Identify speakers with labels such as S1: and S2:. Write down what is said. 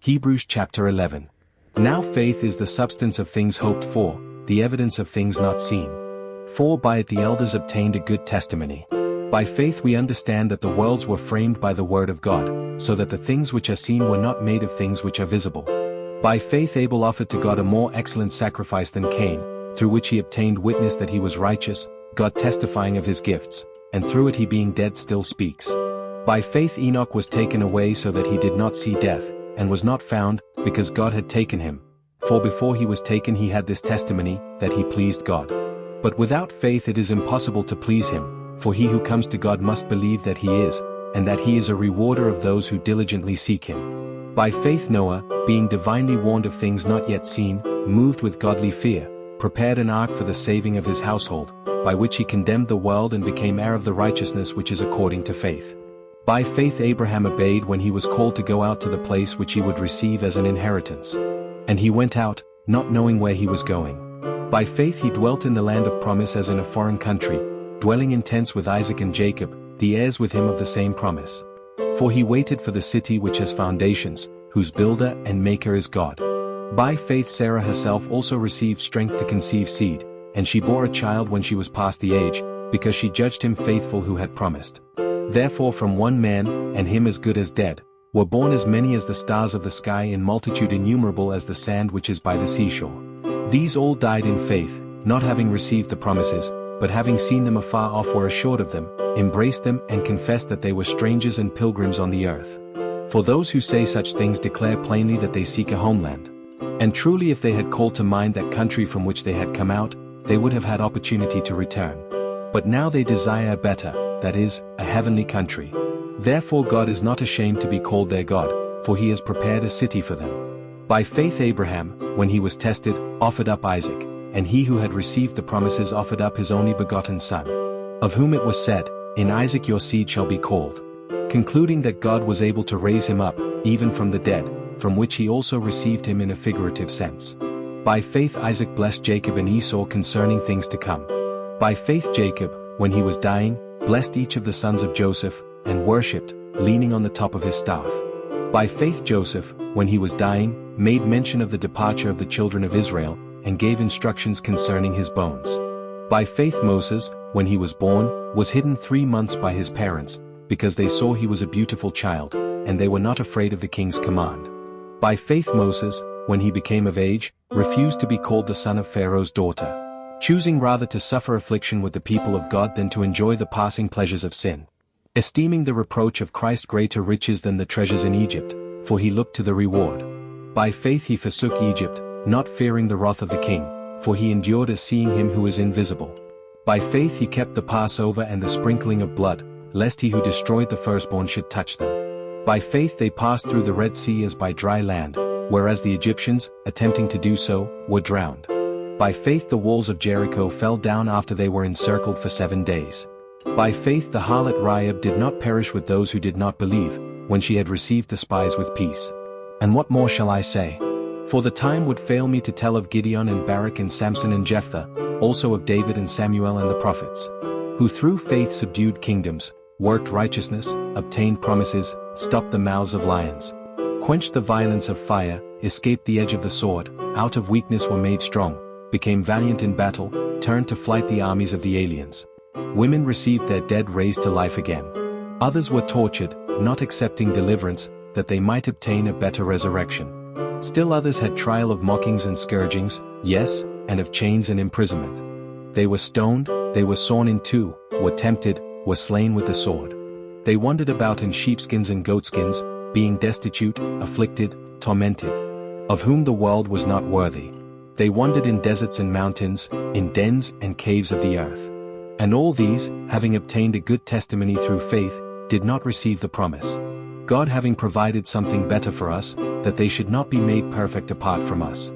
S1: Hebrews chapter 11. Now faith is the substance of things hoped for, the evidence of things not seen. For by it the elders obtained a good testimony. By faith we understand that the worlds were framed by the word of God, so that the things which are seen were not made of things which are visible. By faith Abel offered to God a more excellent sacrifice than Cain, through which he obtained witness that he was righteous, God testifying of his gifts, and through it he being dead still speaks. By faith Enoch was taken away so that he did not see death, and was not found, because God had taken him. For before he was taken he had this testimony, that he pleased God. But without faith it is impossible to please him, for he who comes to God must believe that he is, and that he is a rewarder of those who diligently seek him. By faith Noah, being divinely warned of things not yet seen, moved with godly fear, prepared an ark for the saving of his household, by which he condemned the world and became heir of the righteousness which is according to faith. By faith Abraham obeyed when he was called to go out to the place which he would receive as an inheritance. And he went out, not knowing where he was going. By faith he dwelt in the land of promise as in a foreign country, dwelling in tents with Isaac and Jacob, the heirs with him of the same promise. For he waited for the city which has foundations, whose builder and maker is God. By faith Sarah herself also received strength to conceive seed, and she bore a child when she was past the age, because she judged him faithful who had promised. Therefore from one man, and him as good as dead, were born as many as the stars of the sky in multitude innumerable as the sand which is by the seashore. These all died in faith, not having received the promises, but having seen them afar off were assured of them, embraced them and confessed that they were strangers and pilgrims on the earth. For those who say such things declare plainly that they seek a homeland. And truly if they had called to mind that country from which they had come out, they would have had opportunity to return. But now they desire a better, that is, a heavenly country. Therefore God is not ashamed to be called their God, for he has prepared a city for them. By faith Abraham, when he was tested, offered up Isaac, and he who had received the promises offered up his only begotten son, of whom it was said, In Isaac your seed shall be called. Concluding that God was able to raise him up, even from the dead, from which he also received him in a figurative sense. By faith Isaac blessed Jacob and Esau concerning things to come. By faith Jacob, when he was dying, blessed each of the sons of Joseph, and worshipped, leaning on the top of his staff. By faith Joseph, when he was dying, made mention of the departure of the children of Israel, and gave instructions concerning his bones. By faith Moses, when he was born, was hidden 3 months by his parents, because they saw he was a beautiful child, and they were not afraid of the king's command. By faith Moses, when he became of age, refused to be called the son of Pharaoh's daughter, choosing rather to suffer affliction with the people of God than to enjoy the passing pleasures of sin, esteeming the reproach of Christ greater riches than the treasures in Egypt, for he looked to the reward. By faith he forsook Egypt, not fearing the wrath of the king, for he endured as seeing him who is invisible. By faith he kept the Passover and the sprinkling of blood, lest he who destroyed the firstborn should touch them. By faith they passed through the Red Sea as by dry land, whereas the Egyptians, attempting to do so, were drowned. By faith the walls of Jericho fell down after they were encircled for 7 days. By faith the harlot Rahab did not perish with those who did not believe, when she had received the spies with peace. And what more shall I say? For the time would fail me to tell of Gideon and Barak and Samson and Jephthah, also of David and Samuel and the prophets, who through faith subdued kingdoms, worked righteousness, obtained promises, stopped the mouths of lions, quenched the violence of fire, escaped the edge of the sword, out of weakness were made strong, became valiant in battle, turned to flight the armies of the aliens. Women received their dead raised to life again. Others were tortured, not accepting deliverance, that they might obtain a better resurrection. Still others had trial of mockings and scourgings, yes, and of chains and imprisonment. They were stoned, they were sawn in two, were tempted, were slain with the sword. They wandered about in sheepskins and goatskins, being destitute, afflicted, tormented, of whom the world was not worthy. They wandered in deserts and mountains, in dens and caves of the earth. And all these, having obtained a good testimony through faith, did not receive the promise. God having provided something better for us, that they should not be made perfect apart from us.